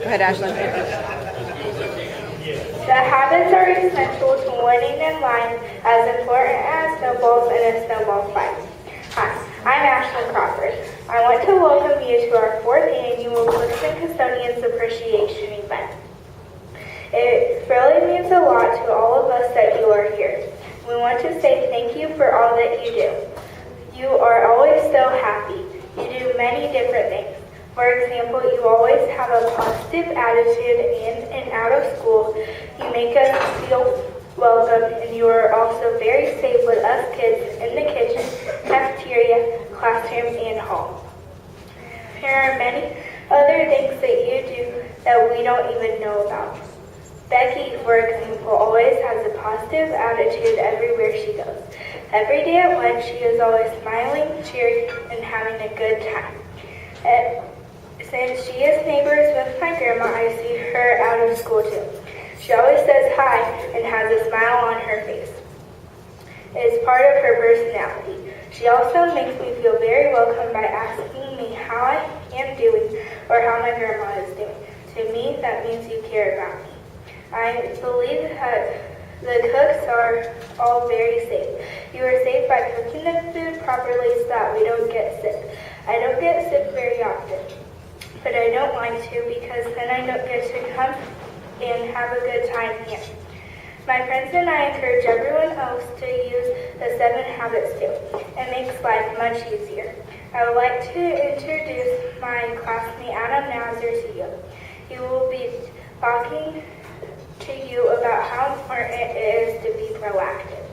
Go ahead, Ashlyn. The habits are essential to winning in life, as important as snowballs in a snowball fight. Hi, I'm Ashlyn Crawford. I want to welcome you to our 4th annual Cooks and Custodians Appreciation event. It really means a lot to all of us that you are here. We want to say thank you for all that you do. You are always so happy. You do many different things. For example, you always have a positive attitude in and out of school. You make us feel welcome, and you are also very safe with us kids in the kitchen, cafeteria, classroom, and hall. There are many other things that you do that we don't even know about. Becky, for example, always has a positive attitude everywhere she goes. Every day at lunch, she is always smiling, cheering, and having a good time. Since she is neighbors with my grandma, I see her out of school too. She always says hi and has a smile on her face. It is part of her personality. She also makes me feel very welcome by asking me how I am doing or how my grandma is doing. To me, that means you care about me. I believe that the cooks are all very safe. You are safe by cooking the food properly so that we don't get sick. I don't get sick very often, but I don't like to because then I don't get to come and have a good time here. My friends and I encourage everyone else to use the 7 habits too. It makes life much easier. I would like to introduce my classmate Adam Nazar to you. He will be talking to you about how important it is to be proactive.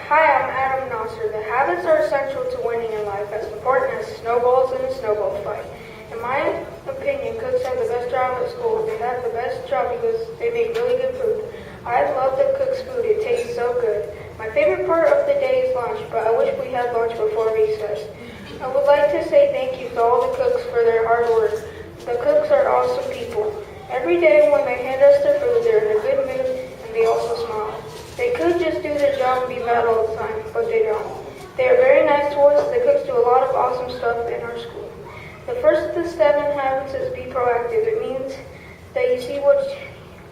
Hi, I'm Adam Nasser. The habits are essential to winning in life, as important as snowballs in a snowball fight. In my opinion, cooks have the best job at school. They have the best job because they make really good food. I love the cook's food. It tastes so good. My favorite part of the day is lunch, but I wish we had lunch before recess. I would like to say thank you to all the cooks for their hard work. The cooks are awesome people. Every day when they hand us their food, they're in a good mood and they also smile. They could just do their job and be mad all the time, but they don't. They are very nice to us. The cooks do a lot of awesome stuff in our school. The first of the 7 habits is be proactive. It means that you see what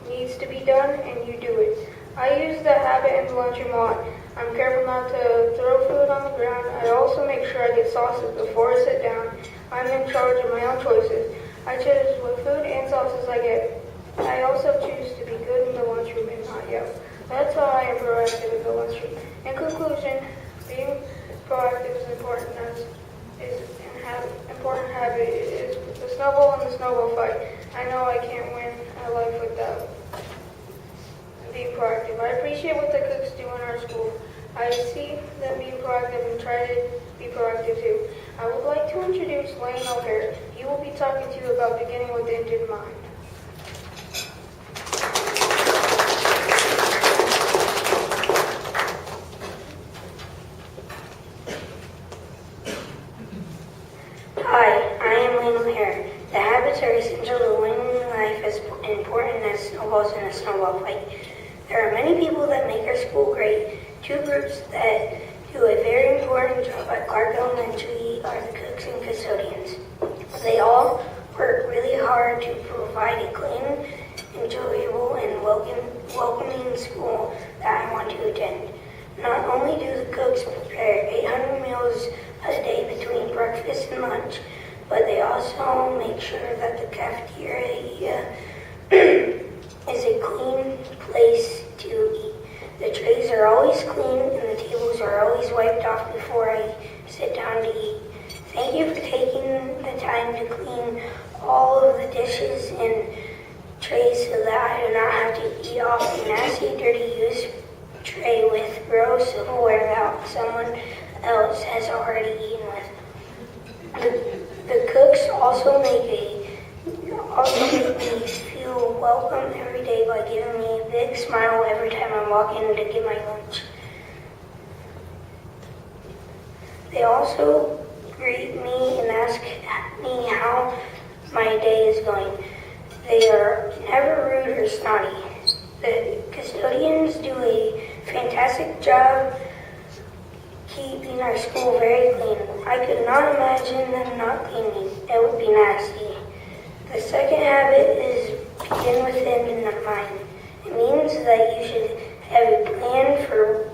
needs to be done and you do it. I use the habit in the lunchroom a lot. I'm careful not to throw food on the ground. I also make sure I get sauces before I sit down. I'm in charge of my own choices. I choose what food and sauces I get. I also choose to be good in the lunchroom and not yell. That's how I am proactive in the lunchroom. In conclusion, being proactive is important habit is the snowball and the snowball fight. I know I can't win a life without being proactive. I appreciate what the cooks do in our school. I see them being proactive and try to be proactive too. I would like to introduce Lane O'Hare. He will be talking to you about beginning with the end in mind. Hi, I am Lane O'Hare. The habits are essential to winning in life as important as snowballs in a snowball fight. There are many people that make our school great. 2 groups that do a very important job at Clarke Elementary are the cooks and custodians. They all work really hard to provide a clean, enjoyable, and welcoming school that I want to attend. Not only do the cooks prepare 800 meals a day between breakfast and lunch, but they also make sure that the cafeteria is a clean place to eat. The trays are always clean and the tables are always wiped off before I sit down to eat. Thank you for taking the time to clean all of the dishes and trays so that I do not have to eat off a nasty, dirty, used tray with gross silverware that someone else has already eaten with. The cooks also make me feel welcome every day by giving me a big smile every time I walk in to get my lunch. They also greet me and ask me how my day is going. They are never rude or snotty. The custodians do a fantastic job keeping our school very clean. I could not imagine them not cleaning. It would be nasty. The second habit is begin within the mind. It means that you should have a plan for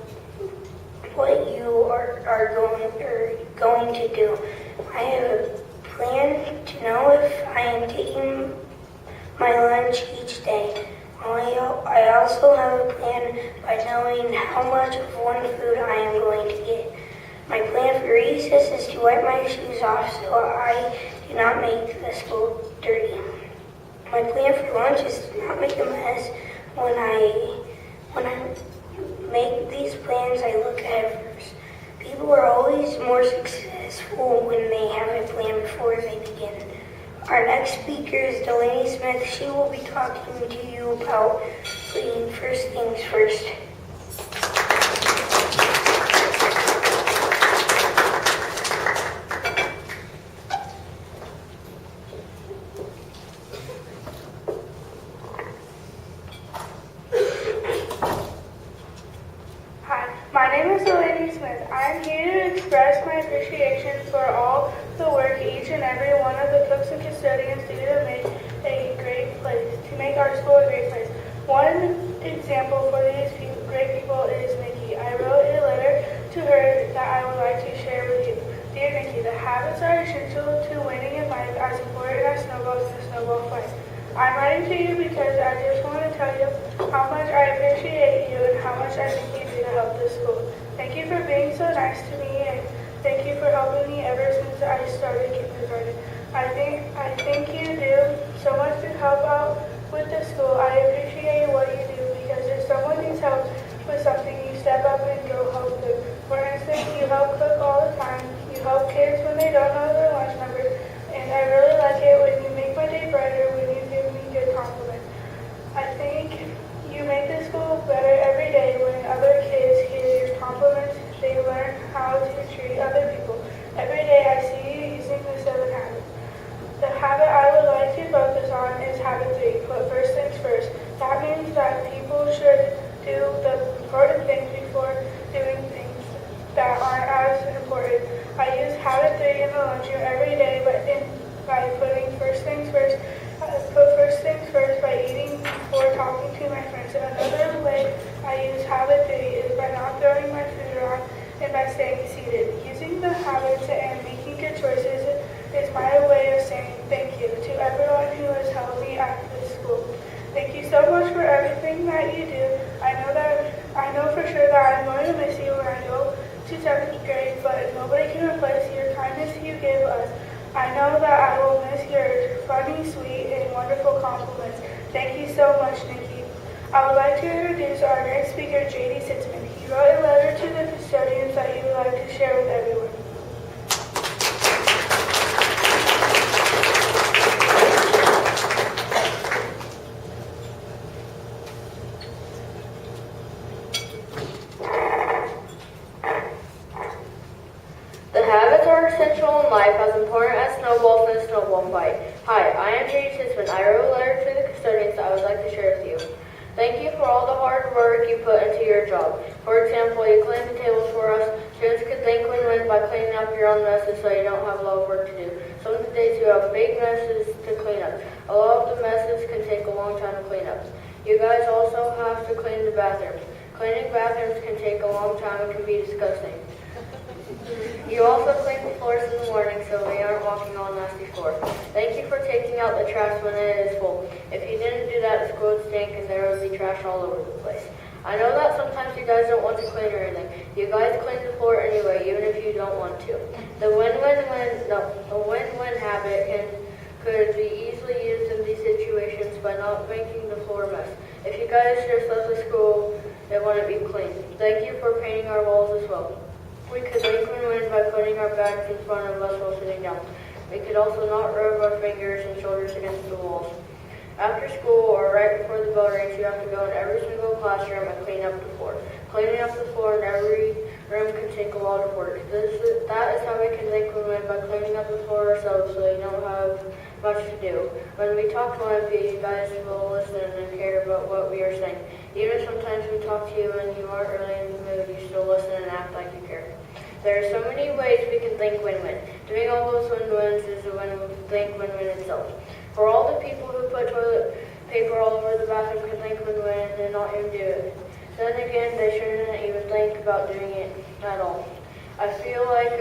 what you are going to do. I have a plan to know if I am taking my lunch each day. I also have a plan by knowing how much of one food I am going to get. My plan for recess is to wipe my shoes off so I do not make the school dirty. My plan for lunch is to not make a mess. When I make these plans, I look ahead first. People are always more successful when they have a plan before they begin. Our next speaker is Delaney Smith. She will be talking to you about putting first things first. Hi, my name is Delaney Smith. I'm here to express my appreciation for all the work each and every one of the cooks and custodians do to make a great place, to make our school a great place. One example for these great people is Nikki. I wrote a letter to her that I would like to share with you. Dear Nikki, the habits are essential to winning in life, as important as snowballs in a snowball fight. I'm writing to you because I just want to tell you how much I appreciate you and how much I think you do to help the school. Thank you for being so nice to me, and thank you for helping me ever since I started kindergarten. I think you do so much to help out with the school. I appreciate what you do because if someone needs help with something, you step up and go help them. For instance, you help cook all the time. You help kids when they don't know their lunch number. And I really like it when you make my day brighter, when you give me good compliments. I think you make the school better every day when other kids hear your compliments. They learn how to treat other people. Every day I see you using the 7 habits. The habit I would like to focus on is habit 3, put first things first. That means that people should do the important things before doing things that aren't as important. I use habit 3 in the lunchroom every day, by putting first things first. Put first things first by eating before talking to my friends. Another way I use habit 3 is by not throwing my food around and by staying seated. Using the habits and making good choices is my way of saying thank you to everyone who has helped me at this school. Thank you so much for everything that you do. I know for sure that I'm going to miss you when I go to 7th grade, but nobody can replace your kindness you give us. I know that I will miss your funny, sweet, and wonderful compliments. Thank you so much, Nikki. I would like to introduce our next speaker, J.D. Sitzman. He wrote a letter to the custodians that he would like to share with everyone. The habits are essential in life, as important as snowballs in a snowball fight. Hi, I am J.D. Sitzman. I wrote a letter to the custodians that I would like to share with you. Thank you for all the hard work you put into your job. For example, you cleaned the tables for us. Students could thank win-win by cleaning up your own messes so you don't have a lot of work to do. Some of the days you have big messes to clean up. A lot of the messes can take a long time to clean up. You guys also have to clean the bathrooms. Cleaning bathrooms can take a long time and can be disgusting. You also clean the floors in the morning so we aren't walking on nasty floor. Thank you for taking out the trash when it is full. If you didn't do that, the school would stink and there would be trash all over the place. I know that sometimes you guys don't want to clean or anything. You guys clean the floor anyway, even if you don't want to. The win-win habit could be easily used in these situations by not making the floor a mess. If you guys just left the school, it wouldn't be clean. Thank you for painting our walls as well. We could make win-win by putting our backs in front of us while sitting down. We could also not rub our fingers and shoulders against the walls. After school or right before the bell rings, you have to go in every single classroom and clean up the floor. Cleaning up the floor in every room can take a lot of work. That is how we can make win-win by cleaning up the floor ourselves so you don't have much to do. When we talk to one of you, you guys will listen and care about what we are saying. Even if sometimes we talk to you and you aren't really in the mood, you still listen and act like you care. There are so many ways we can think win-win. Doing all those win-wins is a think win-win itself. For all the people who put toilet paper all over the bathroom can think win-win and not even do it. Then again, they shouldn't even think about doing it at all. I feel like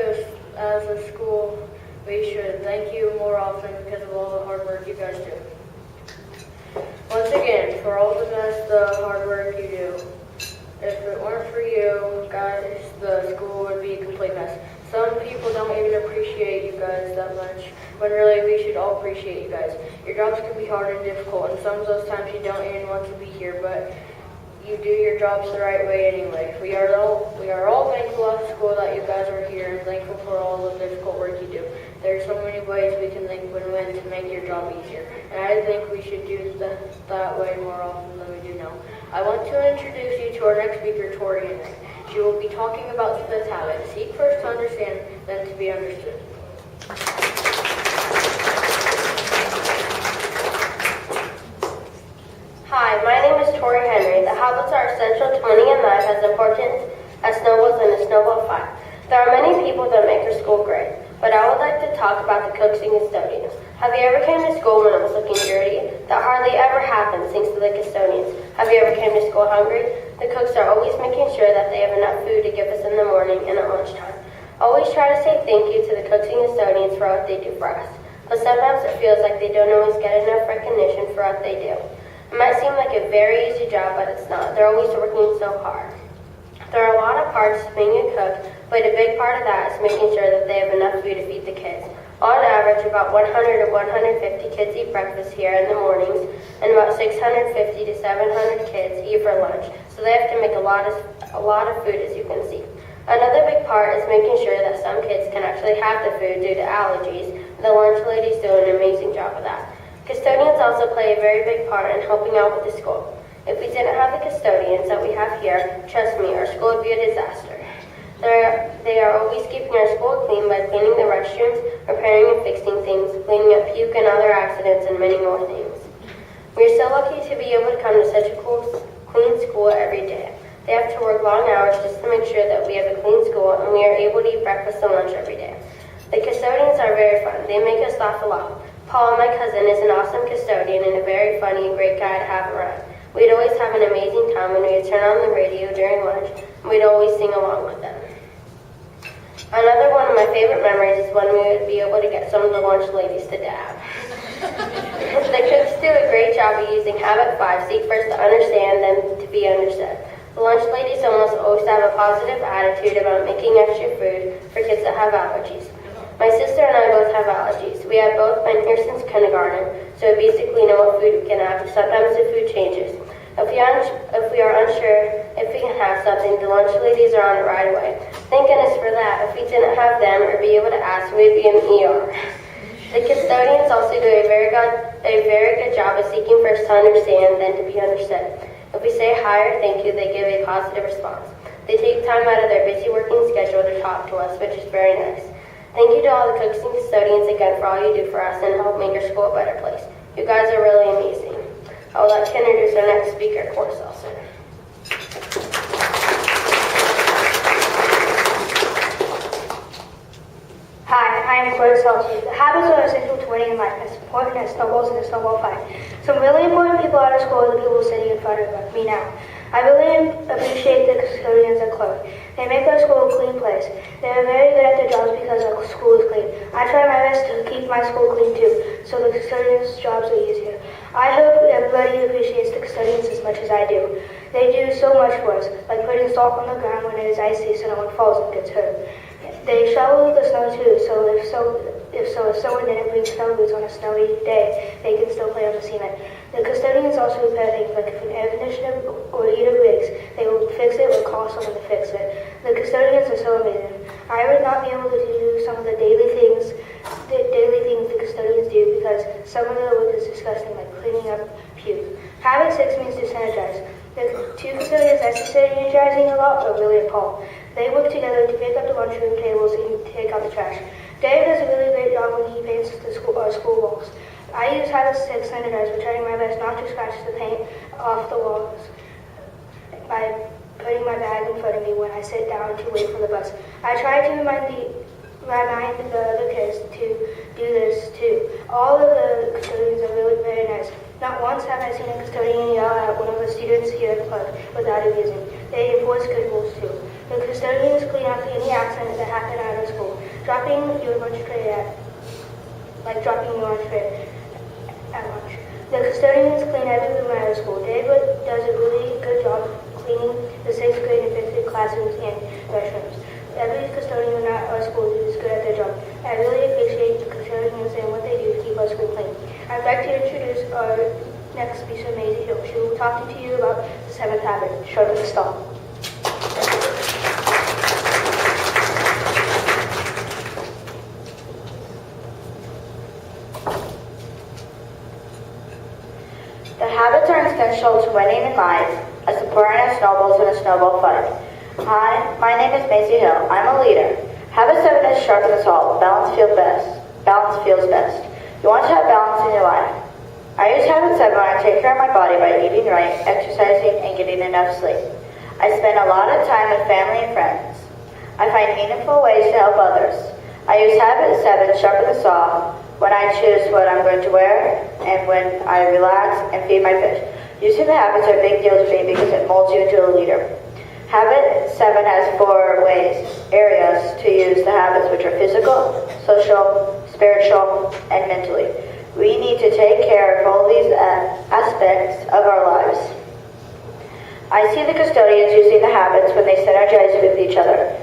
as a school, we should thank you more often because of all the hard work you guys do. Once again, for all the hard work you do. If it weren't for you guys, the school would be a complete mess. Some people don't even appreciate you guys that much, when really we should all appreciate you guys. Your jobs can be hard and difficult, and some of those times you don't even want to be here, but you do your jobs the right way anyway. We are all thankful at school that you guys are here and thankful for all the difficult work you do. There are so many ways we can think win-win to make your job easier, and I think we should do that way more often than we do now. I want to introduce you to our next speaker, Tori Henry. She will be talking about the fifth habit: seek first to understand, then to be understood. Hi, my name is Tori Henry. The habits are essential to winning in life, as important as snowballs in a snowball fight. There are many people that make our school great, but I would like to talk about the cooks and custodians. Have you ever came to school when it was looking dirty? That hardly ever happens thanks to the custodians. Have you ever came to school hungry? The cooks are always making sure that they have enough food to give us in the morning and at lunchtime. Always try to say thank you to the cooks and custodians for what they do for us, but sometimes it feels like they don't always get enough recognition for what they do. It might seem like a very easy job, but it's not. They're always working so hard. There are a lot of parts to being a cook, but a big part of that is making sure that they have enough food to feed the kids. On average, about 100 to 150 kids eat breakfast here in the mornings, and about 650 to 700 kids eat for lunch, so they have to make a lot of food, as you can see. Another big part is making sure that some kids can actually have the food due to allergies. The lunch ladies do an amazing job of that. Custodians also play a very big part in helping out with the school. If we didn't have the custodians that we have here, trust me, our school would be a disaster. They are always keeping our school clean by cleaning the restrooms, repairing and fixing things, cleaning up puke and other accidents, and many more things. We are so lucky to be able to come to such a clean school every day. They have to work long hours just to make sure that we have a clean school and we are able to eat breakfast and lunch every day. The custodians are very fun. They make us laugh a lot. Paul, my cousin, is an awesome custodian and a very funny and great guy to have around. We'd always have an amazing time when we would turn on the radio during lunch, and we'd always sing along with them. Another one of my favorite memories is when we would be able to get some of the lunch ladies to dab. The cooks do a great job of using habit 5, seek first to understand, then to be understood. The lunch ladies almost always have a positive attitude about making extra food for kids that have allergies. My sister and I both have allergies. We have both been here since kindergarten, so we basically know what food we can have. Sometimes the food changes. If we are unsure if we can have something, the lunch ladies are on it right away. Thank goodness for that. If we didn't have them or be able to ask, we'd be in the ER. The custodians also do a very good job of seeking first to understand, then to be understood. If we say hi or thank you, they give a positive response. They take time out of their busy working schedule to talk to us, which is very nice. Thank you to all the cooks and custodians again for all you do for us and help make our school a better place. You guys are really amazing. I would like to introduce our next speaker, Court Seltzer. Hi, I am Clarke Elementary. The habits are essential to winning in life, as important as snowballs in a snowball fight. Some really important people at our school are the people sitting in front of me now. I really appreciate the custodians at Clarke. They make our school a clean place. They are very good at their jobs because our school is clean. I try my best to keep my school clean too, so the custodians' jobs are easier. I hope everybody appreciates the custodians as much as I do. They do so much for us, like putting salt on the ground when it is icy so no one falls and gets hurt. They shovel the snow too, so if someone didn't bring snow boots on a snowy day, they can still play on the cement. The custodians also repair things, like if an air conditioner or heater breaks, they will fix it or call someone to fix it. The custodians are so amazing. I would not be able to do some of the daily things the custodians do because some of the work is disgusting, like cleaning up puke. Habit 6 means to sanitize. The two custodians that sanitizing a lot are Willie and Paul. They work together to pick up the lunchroom tables and take out the trash. Dave does a really great job when he paints our school walls. I use habits to standardize by trying my best not to scratch the paint off the walls by putting my bag in front of me when I sit down to wait for the bus. I try to remind the other kids to do this too. All of the custodians are really very nice. Not once have I seen a custodian yell at one of the students here at the club without abusing. They enforce good rules too. The custodians clean up any accidents that happen at our school. Dropping your lunch tray at lunch. The custodians clean every room at our school. David does a really good job cleaning the 6th grade and 5th grade classrooms and restrooms. Every custodian at our school is good at their job. I really appreciate the custodians and what they do to keep our school clean. I'd like to introduce our next speaker, Maisie Hill. She will talk to you about the 7th habit, sharpen the stall. The habits are essential to winning in life, as important as snowballs in a snowball fight. Hi, my name is Maisie Hill. I'm a leader. Habit 7 is sharpen the saw. Balance feels best. You want to have balance in your life. I use habit 7 when I take care of my body by eating right, exercising, and getting enough sleep. I spend a lot of time with family and friends. I find meaningful ways to help others. I use habit 7, sharpen the saw, when I choose what I'm going to wear, and when I relax and feed my fish. Using the habits are a big deal to me because it molds you into a leader. Habit 7 has 4 areas to use the habits, which are physical, social, spiritual, and mentally. We need to take care of all these aspects of our lives. I see the custodians using the habits when they synergize with each other.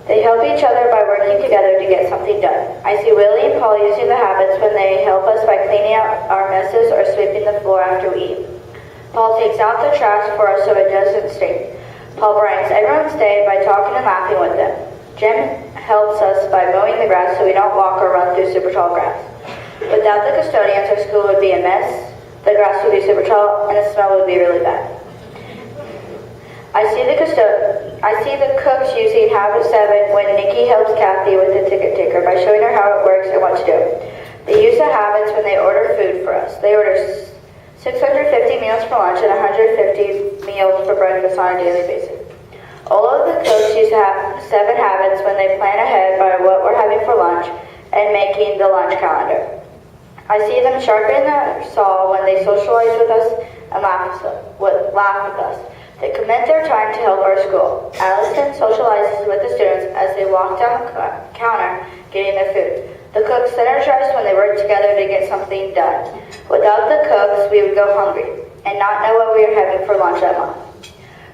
They help each other by working together to get something done. I see Willie and Paul using the habits when they help us by cleaning out our messes or sweeping the floor after we eat. Paul takes out the trash for us so it doesn't stink. Paul brightens everyone's day by talking and laughing with them. Jim helps us by mowing the grass so we don't walk or run through super tall grass. Without the custodians, our school would be a mess, the grass would be super tall, and the smell would be really bad. I see the cooks using habit 7 when Nikki helps Kathy with the ticket taker by showing her how it works and what to do. They use the habits when they order food for us. They order 650 meals for lunch and 150 meals for breakfast on a daily basis. All of the cooks use 7 habits when they plan ahead by what we're having for lunch and making the lunch calendar. I see them sharpen the saw when they socialize with us and laugh with us. They commit their time to help our school. Allison socializes with the students as they walk down the counter getting their food. The cooks synergize when they work together to get something done. Without the cooks, we would go hungry and not know what we were having for lunch that month.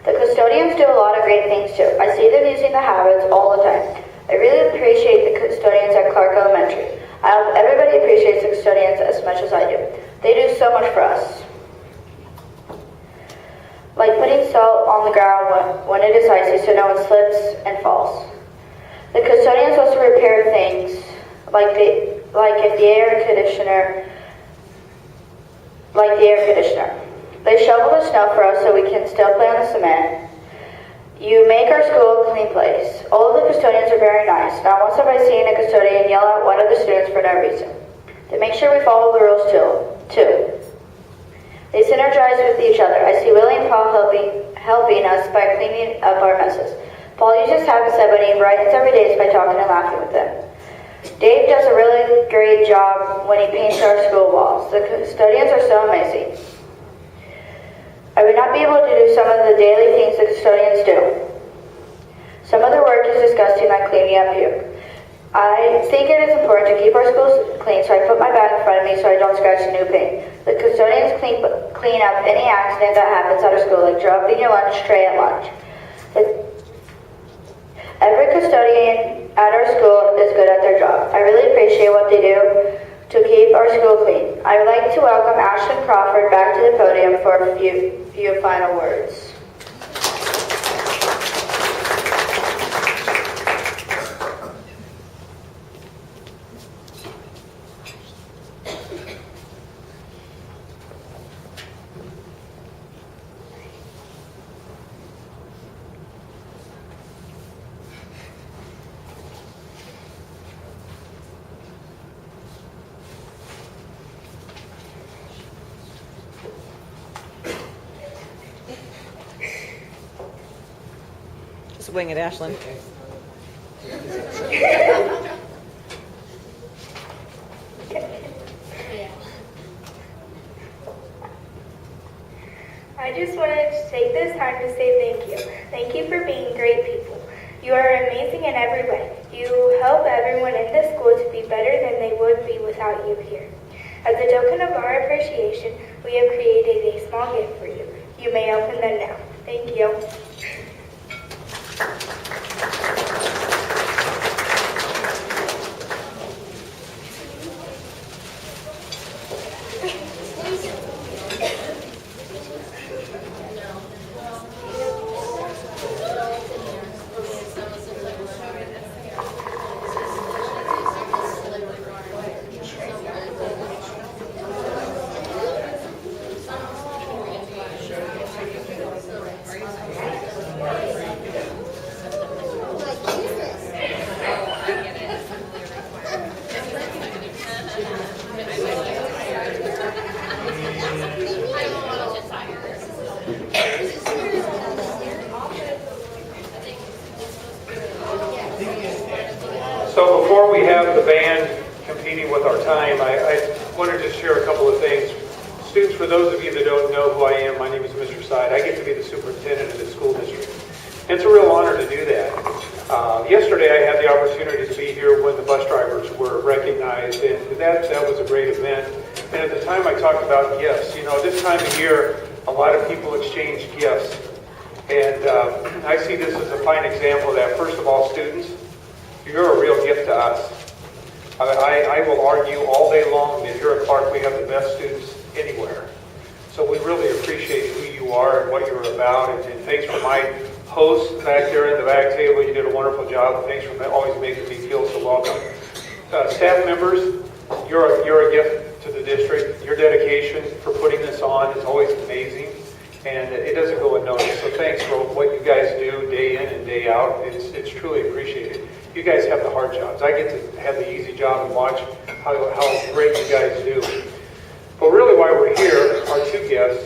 The custodians do a lot of great things too. I see them using the habits all the time. I really appreciate the custodians at Clarke Elementary. I hope everybody appreciates the custodians as much as I do. They do so much for us. Like putting salt on the ground when it is icy so no one slips and falls. The custodians also repair things like the air conditioner. They shovel the snow for us so we can still play on the cement. You make our school a clean place. All of the custodians are very nice. Not once have I seen a custodian yell at one of the students for no reason. They make sure we follow the rules too. They synergize with each other. I see Willie and Paul helping us by cleaning up our messes. Paul uses habit 7 and brightens every day by talking and laughing with them. Dave does a really great job when he paints our school walls. The custodians are so amazing. I would not be able to do some of the daily things the custodians do. Some of their work is disgusting, like cleaning up puke. I think it is important to keep our schools clean, so I put my bag in front of me so I don't scratch the new paint. The custodians clean up any accident that happens at our school, like dropping your lunch tray at lunch. Every custodian at our school is good at their job. I really appreciate what they do to keep our school clean. I would like to welcome Ashton Crawford back to the podium for a few final words. wing it, Ashlyn. I just wanted to take this time to say thank you. Thank you for being great people. You are amazing in every way. You help everyone in the school to be better than they would be without you here. As a token of our appreciation, we have created a small gift for you. You may open them now. Thank you. So before we have the band competing with our time, I wanted to share a couple of things. Students, for those of you that don't know who I am, my name is Mr. Side. I get to be the superintendent of the school district. And it's a real honor to do that. Yesterday I had the opportunity to be here when the bus drivers were recognized, and that was a great event. And at the time I talked about gifts. You know, this time of year, a lot of people exchange gifts. And I see this as a fine example of that. First of all, students, you're a real gift to us. I will argue all day long that here at Clarke we have the best students anywhere. So we really appreciate who you are and what you're about. And thanks for my hosts back there at the back table. You did a wonderful job. And thanks for always making me feel so welcome. Staff members, you're a gift to the district. Your dedication for putting this on is always amazing. And it doesn't go unnoticed. So thanks for what you guys do day in and day out. It's truly appreciated. You guys have the hard jobs. I get to have the easy job and watch how great you guys do. But really why we're here are two gifts,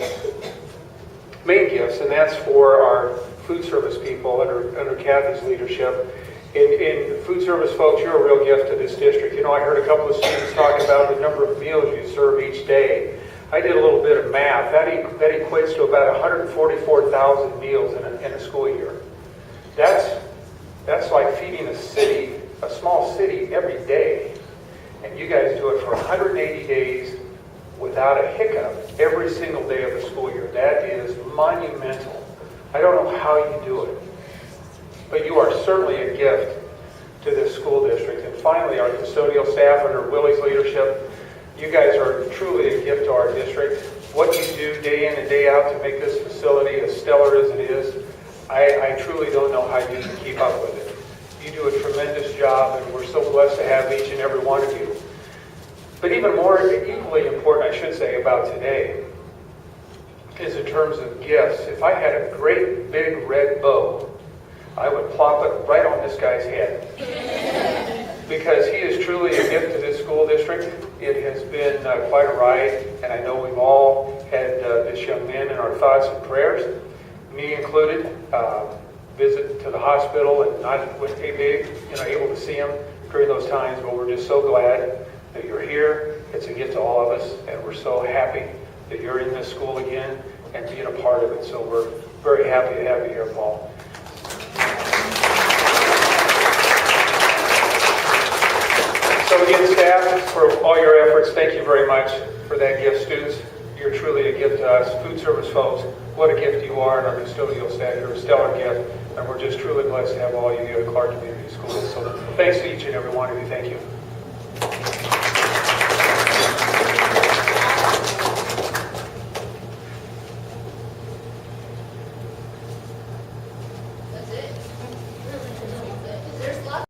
main gifts, and that's for our food service people under Kathy's leadership. And food service folks, you're a real gift to this district. You know, I heard a couple of students talk about the number of meals you serve each day. I did a little bit of math. That equates to about 144,000 meals in a school year. That's like feeding a city, a small city, every day. And you guys do it for 180 days without a hiccup every single day of the school year. That is monumental. I don't know how you do it. But you are certainly a gift to this school district. And finally, our custodial staff under Willie's leadership, you guys are truly a gift to our district. What you do day in and day out to make this facility as stellar as it is, I truly don't know how you can keep up with it. You do a tremendous job, and we're so blessed to have each and every one of you. But even more, equally important, I should say, about today is in terms of gifts. If I had a great big red bow, I would plop it right on this guy's head. Because he is truly a gift to this school district. It has been quite a ride, and I know we've all had this young man in our thoughts and prayers, me included. Visit to the hospital and not able to see him during those times, but we're just so glad that you're here. It's a gift to all of us, and we're so happy that you're in this school again and being a part of it. So we're very happy to have you here, Paul. So again, staff, for all your efforts, thank you very much for that gift. Students, you're truly a gift to us. Food service folks, what a gift you are, and our custodial staff, you're a stellar gift, and we're just truly blessed to have all of you here at Clarke Community Schools. So thanks to each and every one of you. Thank you.